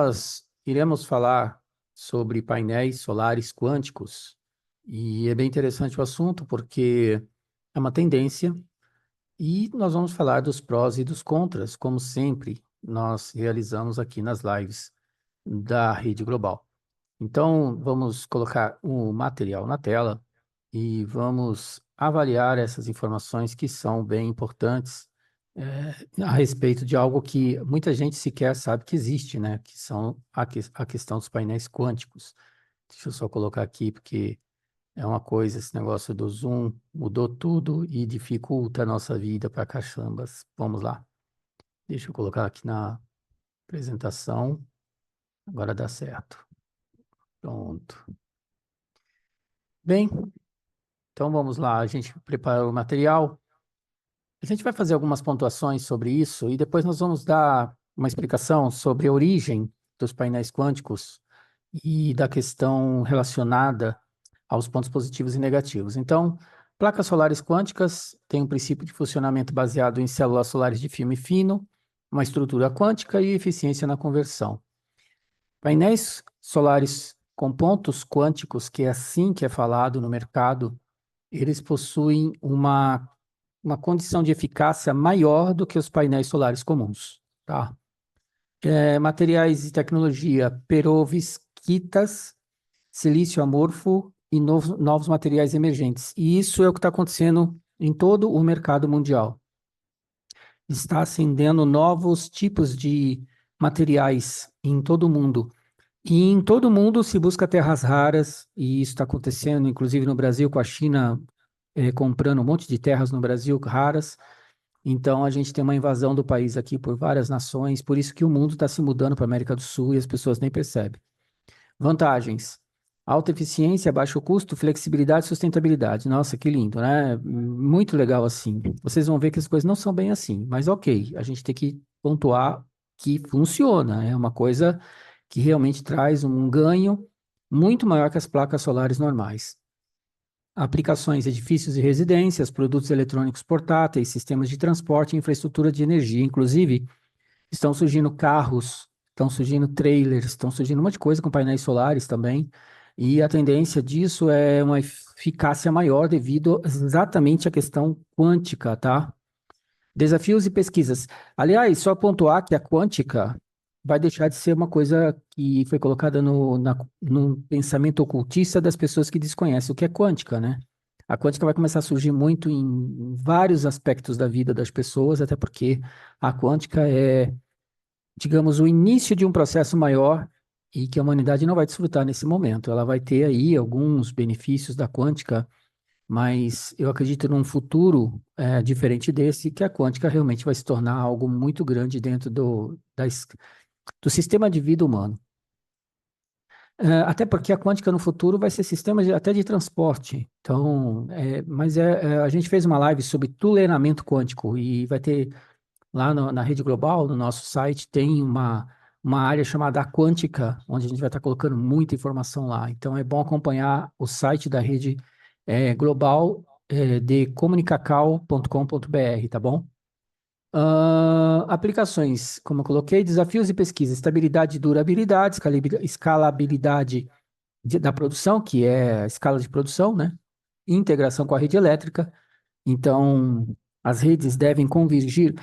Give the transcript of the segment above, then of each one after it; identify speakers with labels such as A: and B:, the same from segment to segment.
A: nós iremos falar sobre painéis solares quânticos e é bem interessante o assunto porque é uma tendência e nós vamos falar dos prós e dos contras, como sempre nós realizamos aqui nas lives da Rede Global. Então, vamos colocar o material na tela e vamos avaliar essas informações que são bem importantes a respeito de algo que muita gente sequer sabe que existe, né? Que são a questão dos painéis quânticos. Deixa eu só colocar aqui, porque é uma coisa, esse negócio do Zoom mudou tudo e dificulta a nossa vida para caçambas. Vamos lá. Deixa eu colocar aqui na apresentação. Agora dá certo. Pronto. Bem, então vamos lá. A gente preparou o material. A gente vai fazer algumas pontuações sobre isso e depois nós vamos dar uma explicação sobre a origem dos painéis quânticos e da questão relacionada aos pontos positivos e negativos. Então, placas solares quânticas têm um princípio de funcionamento baseado em células solares de filme fino, uma estrutura quântica e eficiência na conversão. Painéis solares com pontos quânticos, que é assim que é falado no mercado, eles possuem uma condição de eficácia maior do que os painéis solares comuns, tá? Materiais e tecnologia perovskitas, silício amorfo e novos materiais emergentes. E isso é o que está acontecendo em todo o mercado mundial. Está ascendendo novos tipos de materiais em todo o mundo. E em todo o mundo se busca terras raras, e isso está acontecendo, inclusive no Brasil, com a China comprando um monte de terras no Brasil raras. Então, a gente tem uma invasão do país aqui por várias nações, por isso que o mundo está se mudando para a América do Sul e as pessoas nem percebem. Vantagens: alta eficiência, baixo custo, flexibilidade e sustentabilidade. Nossa, que lindo, né? Muito legal assim. Vocês vão ver que as coisas não são bem assim, mas ok, a gente tem que pontuar que funciona. É uma coisa que realmente traz um ganho muito maior que as placas solares normais. Aplicações, edifícios e residências, produtos eletrônicos portáteis, sistemas de transporte e infraestrutura de energia. Inclusive, estão surgindo carros, estão surgindo trailers, estão surgindo um monte de coisa com painéis solares também. E a tendência disso é uma eficácia maior devido exatamente à questão quântica, tá? Desafios e pesquisas. Aliás, só pontuar que a quântica vai deixar de ser uma coisa que foi colocada no pensamento ocultista das pessoas que desconhecem o que é quântica, né? A quântica vai começar a surgir muito em vários aspectos da vida das pessoas, até porque a quântica é, digamos, o início de um processo maior e que a humanidade não vai desfrutar nesse momento. Ela vai ter aí alguns benefícios da quântica, mas eu acredito num futuro diferente desse, que a quântica realmente vai se tornar algo muito grande dentro do sistema de vida humano. Até porque a quântica no futuro vai ser sistema até de transporte. Então, a gente fez uma live sobre tunelamento quântico e vai ter lá na Rede Global, no nosso site, tem uma área chamada Quântica, onde a gente vai estar colocando muita informação lá. Então, é bom acompanhar o site da Rede Global de comunicacau.com.br, tá bom? Aplicações, como eu coloquei, desafios e pesquisa, estabilidade e durabilidade, escalabilidade da produção, que é a escala de produção, né? Integração com a rede elétrica. Então, as redes devem convergir.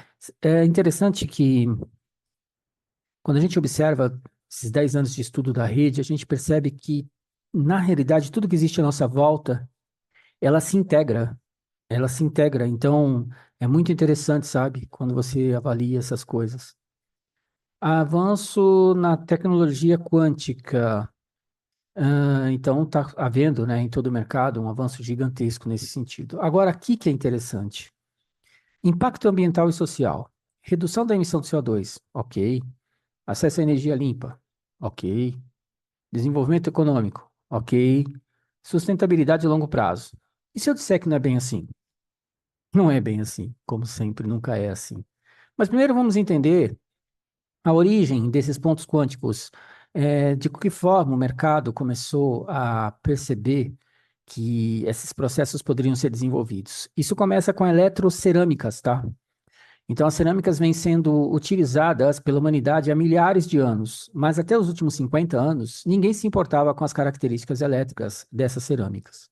A: É interessante que, quando a gente observa esses 10 anos de estudo da rede, a gente percebe que, na realidade, tudo que existe à nossa volta, ela se integra. Ela se integra. Então, é muito interessante, sabe, quando você avalia essas coisas. Avanço na tecnologia quântica. Então, está havendo, né, em todo o mercado um avanço gigantesco nesse sentido. Agora, aqui que é interessante. Impacto ambiental e social. Redução da emissão de CO2. Ok. Acesso à energia limpa. Ok. Desenvolvimento econômico. Ok. Sustentabilidade a longo prazo. E se eu disser que não é bem assim? Não é bem assim, como sempre, nunca é assim. Mas primeiro vamos entender a origem desses pontos quânticos, de que forma o mercado começou a perceber que esses processos poderiam ser desenvolvidos. Isso começa com eletrocerâmicas, tá? Então, as cerâmicas vêm sendo utilizadas pela humanidade há milhares de anos, mas até os últimos 50 anos, ninguém se importava com as características elétricas dessas cerâmicas.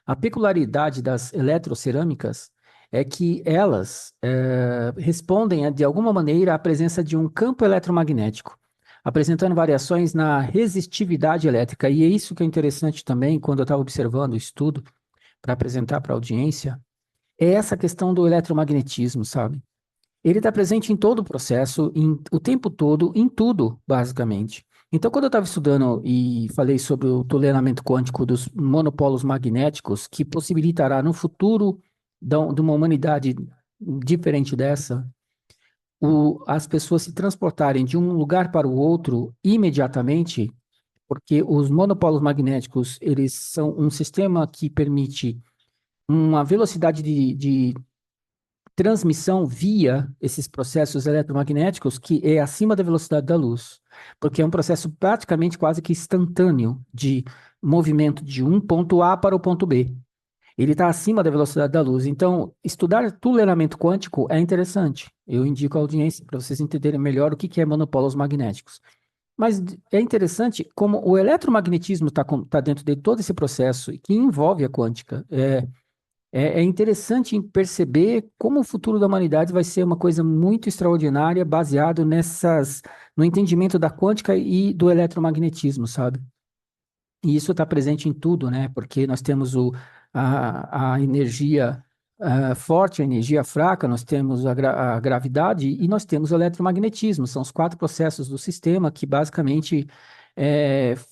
A: A peculiaridade das eletrocerâmicas é que elas respondem, de alguma maneira, à presença de um campo eletromagnético, apresentando variações na resistividade elétrica. E é isso que é interessante também, quando eu estava observando o estudo para apresentar para a audiência, é essa questão do eletromagnetismo, sabe? Ele está presente em todo o processo, o tempo todo, em tudo, basicamente. Então, quando eu estava estudando e falei sobre o toleramento quântico dos monopolos magnéticos, que possibilitará no futuro de uma humanidade diferente dessa, as pessoas se transportarem de um lugar para o outro imediatamente, porque os monopolos magnéticos, eles são um sistema que permite uma velocidade de transmissão via esses processos eletromagnéticos que é acima da velocidade da luz, porque é um processo praticamente quase que instantâneo de movimento de um ponto A para o ponto B. Ele está acima da velocidade da luz. Então, estudar toleramento quântico é interessante. Eu indico à audiência para vocês entenderem melhor o que que é monopolos magnéticos. Mas é interessante como o eletromagnetismo está dentro de todo esse processo que envolve a quântica. É interessante em perceber como o futuro da humanidade vai ser uma coisa muito extraordinária, baseado no entendimento da quântica e do eletromagnetismo, sabe? E isso está presente em tudo, né? Porque nós temos a energia forte, a energia fraca, nós temos a gravidade e nós temos o eletromagnetismo. São os quatro processos do sistema que basicamente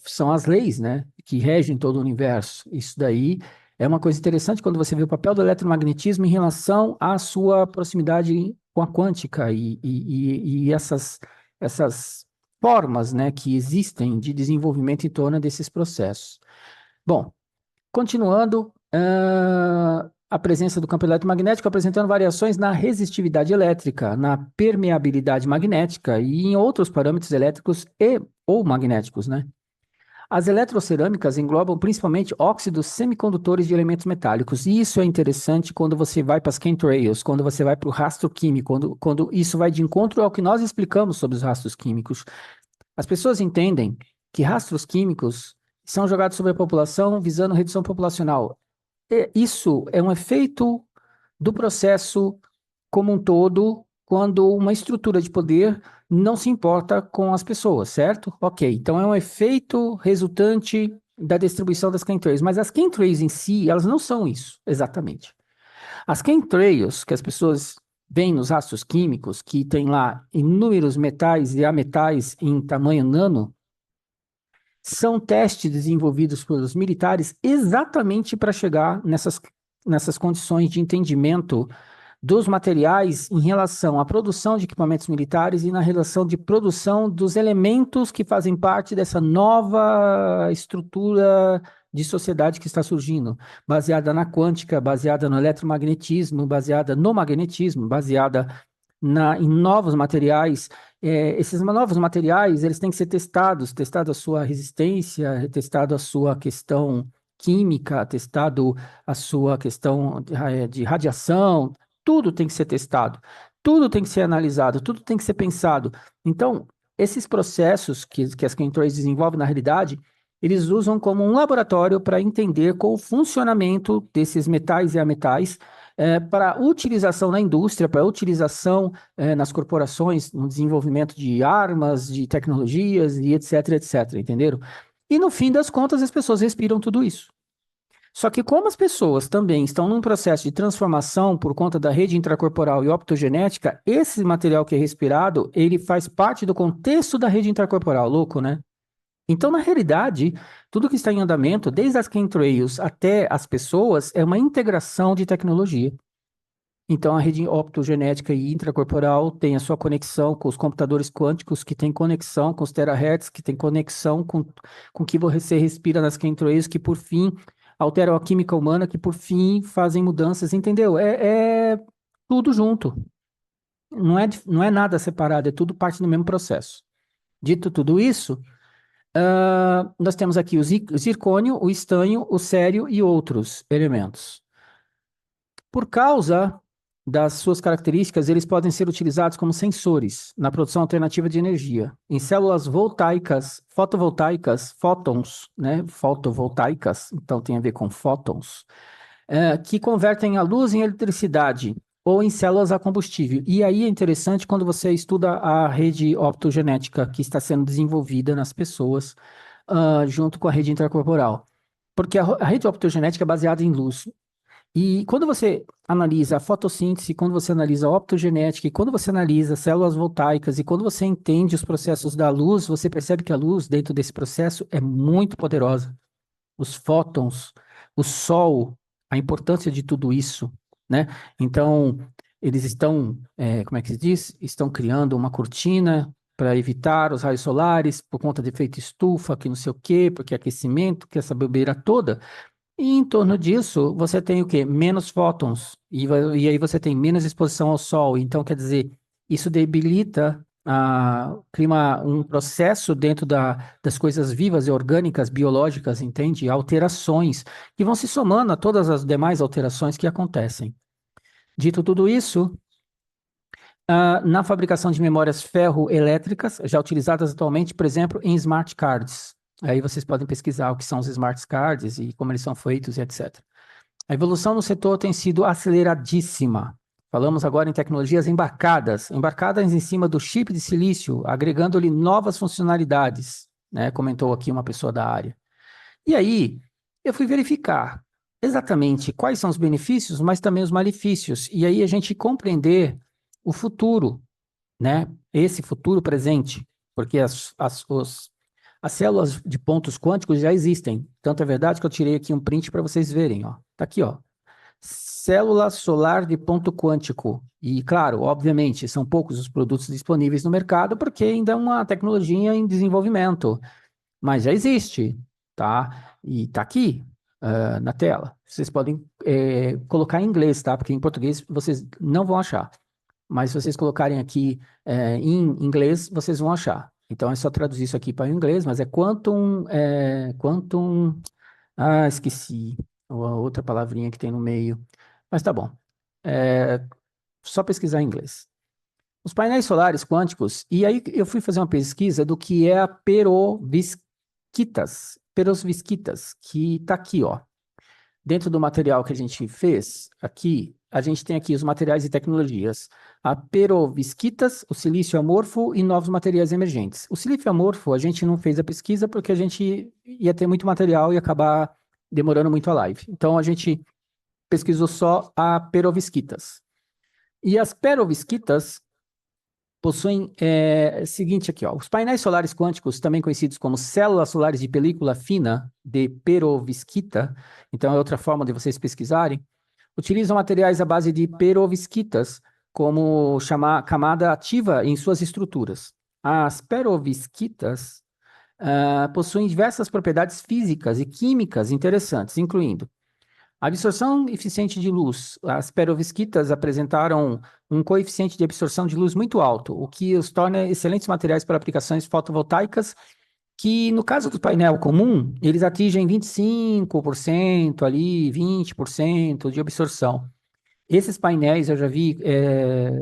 A: são as leis, né? Que regem todo o universo. Isso daí é uma coisa interessante quando você vê o papel do eletromagnetismo em relação à sua proximidade com a quântica e essas formas, né, que existem de desenvolvimento em torno desses processos. Bom, continuando, a presença do campo eletromagnético apresentando variações na resistividade elétrica, na permeabilidade magnética e em outros parâmetros elétricos e ou magnéticos, né? As eletrocerâmicas englobam principalmente óxidos semicondutores de elementos metálicos. E isso é interessante quando você vai para as chemtrails, quando você vai para o rastro químico, quando isso vai de encontro ao que nós explicamos sobre os rastros químicos. As pessoas entendem que rastros químicos são jogados sobre a população visando redução populacional. Isso é um efeito do processo como um todo, quando uma estrutura de poder não se importa com as pessoas, certo? Ok, então é um efeito resultante da distribuição das chemtrails, mas as chemtrails em si, elas não são isso, exatamente. As chemtrails que as pessoas veem nos rastros químicos, que tem lá inúmeros metais e ametais em tamanho nano, são testes desenvolvidos pelos militares exatamente para chegar nessas condições de entendimento dos materiais em relação à produção de equipamentos militares e na relação de produção dos elementos que fazem parte dessa nova estrutura de sociedade que está surgindo, baseada na quântica, baseada no eletromagnetismo, baseada no magnetismo, baseada em novos materiais. Esses novos materiais, eles têm que ser testados, testado a sua resistência, testado a sua questão química, testado a sua questão de radiação, tudo tem que ser testado, tudo tem que ser analisado, tudo tem que ser pensado. Então, esses processos que as chemtrails desenvolvem na realidade, eles usam como um laboratório para entender qual o funcionamento desses metais e ametais para utilização na indústria, para utilização nas corporações, no desenvolvimento de armas, de tecnologias e etc, etc, entenderam? E no fim das contas, as pessoas respiram tudo isso. Só que como as pessoas também estão num processo de transformação por conta da rede intracorporal e optogenética, esse material que é respirado, ele faz parte do contexto da rede intracorporal, louco, né? Então, na realidade, tudo que está em andamento, desde as chemtrails até as pessoas, é uma integração de tecnologia. Então, a rede optogenética e intracorporal tem a sua conexão com os computadores quânticos, que tem conexão com os terahertz, que tem conexão com o que você respira nas chemtrails, que por fim alteram a química humana, que por fim fazem mudanças, entendeu? É tudo junto. Não é nada separado, é tudo parte do mesmo processo. Dito tudo isso, nós temos aqui o zircônio, o estanho, o cério e outros elementos. Por causa das suas características, eles podem ser utilizados como sensores na produção alternativa de energia. Em células voltaicas, fotovoltaicas, fótons, né? Fotovoltaicas, então tem a ver com fótons, que convertem a luz em eletricidade ou em células a combustível. E aí é interessante quando você estuda a rede optogenética que está sendo desenvolvida nas pessoas, junto com a rede intracorporal. Porque a rede optogenética é baseada em luz. E quando você analisa a fotossíntese, quando você analisa a optogenética, e quando você analisa células voltaicas, e quando você entende os processos da luz, você percebe que a luz, dentro desse processo, é muito poderosa. Os fótons, o sol, a importância de tudo isso, né? Então, eles estão, como é que se diz? Estão criando uma cortina para evitar os raios solares por conta de efeito estufa, que não sei o quê, porque aquecimento, que essa bobeira toda. E em torno disso, você tem o quê? Menos fótons. E aí você tem menos exposição ao sol. Então, quer dizer, isso debilita, cria um processo dentro das coisas vivas e orgânicas, biológicas, entende? Alterações que vão se somando a todas as demais alterações que acontecem. Dito tudo isso, na fabricação de memórias ferroelétricas, já utilizadas atualmente, por exemplo, em smart cards. Aí vocês podem pesquisar o que são os smart cards e como eles são feitos e etc. A evolução no setor tem sido aceleradíssima. Falamos agora em tecnologias embarcadas em cima do chip de silício, agregando-lhe novas funcionalidades, né? Comentou aqui uma pessoa da área. E aí, eu fui verificar exatamente quais são os benefícios, mas também os malefícios. E aí a gente compreender o futuro, né? Esse futuro presente, porque as células de pontos quânticos já existem. Tanto é verdade que eu tirei aqui um print para vocês verem, ó. Tá aqui, ó. Célula solar de ponto quântico. E, claro, obviamente, são poucos os produtos disponíveis no mercado, porque ainda é uma tecnologia em desenvolvimento. Mas já existe, tá? E tá aqui, na tela. Vocês podem colocar em inglês, tá? Porque em português vocês não vão achar. Mas se vocês colocarem aqui em inglês, vocês vão achar. Então é só traduzir isso aqui para o inglês, mas é quantum, esqueci a outra palavrinha que tem no meio. Mas tá bom. É só pesquisar em inglês. Os painéis solares quânticos, e aí eu fui fazer uma pesquisa do que é a perovskitas, que está aqui, ó. Dentro do material que a gente fez, aqui, a gente tem aqui os materiais e tecnologias. A perovskitas, o silício amorfo e novos materiais emergentes. O silício amorfo, a gente não fez a pesquisa porque a gente ia ter muito material e acabar demorando muito a live. Então, a gente pesquisou só a perovskitas. E as perovskitas possuem o seguinte aqui, ó, os painéis solares quânticos, também conhecidos como células solares de película fina de perovskita, então é outra forma de vocês pesquisarem, utilizam materiais à base de perovskitas como camada ativa em suas estruturas. As perovskitas possuem diversas propriedades físicas e químicas interessantes, incluindo a absorção eficiente de luz. As perovskitas apresentaram um coeficiente de absorção de luz muito alto, o que os torna excelentes materiais para aplicações fotovoltaicas, que no caso do painel comum, eles atingem 25% ali, 20% de absorção. Esses painéis, eu já vi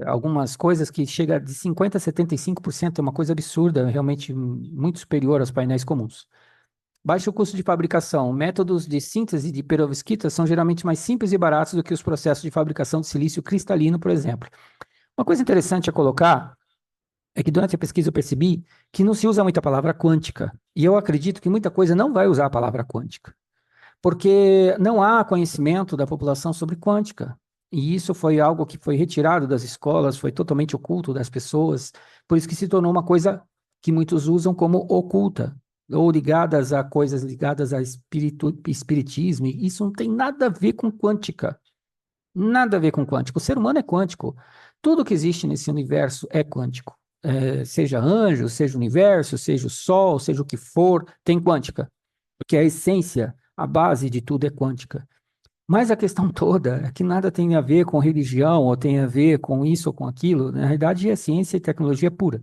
A: algumas coisas que chega de 50% a 75%, é uma coisa absurda, realmente muito superior aos painéis comuns. Baixo custo de fabricação. Métodos de síntese de perovskita são geralmente mais simples e baratos do que os processos de fabricação de silício cristalino, por exemplo. Uma coisa interessante a colocar é que durante a pesquisa eu percebi que não se usa muita palavra quântica. E eu acredito que muita coisa não vai usar a palavra quântica, porque não há conhecimento da população sobre quântica. E isso foi algo que foi retirado das escolas, foi totalmente oculto das pessoas, por isso que se tornou uma coisa que muitos usam como oculta, ou ligadas a coisas ligadas a espiritismo. E isso não tem nada a ver com quântica. Nada a ver com quântico. O ser humano é quântico. Tudo que existe nesse universo é quântico. Seja anjo, seja universo, seja o sol, seja o que for, tem quântica. Porque a essência, a base de tudo é quântica. Mas a questão toda é que nada tem a ver com religião, ou tem a ver com isso ou com aquilo. Na realidade, é ciência e tecnologia pura.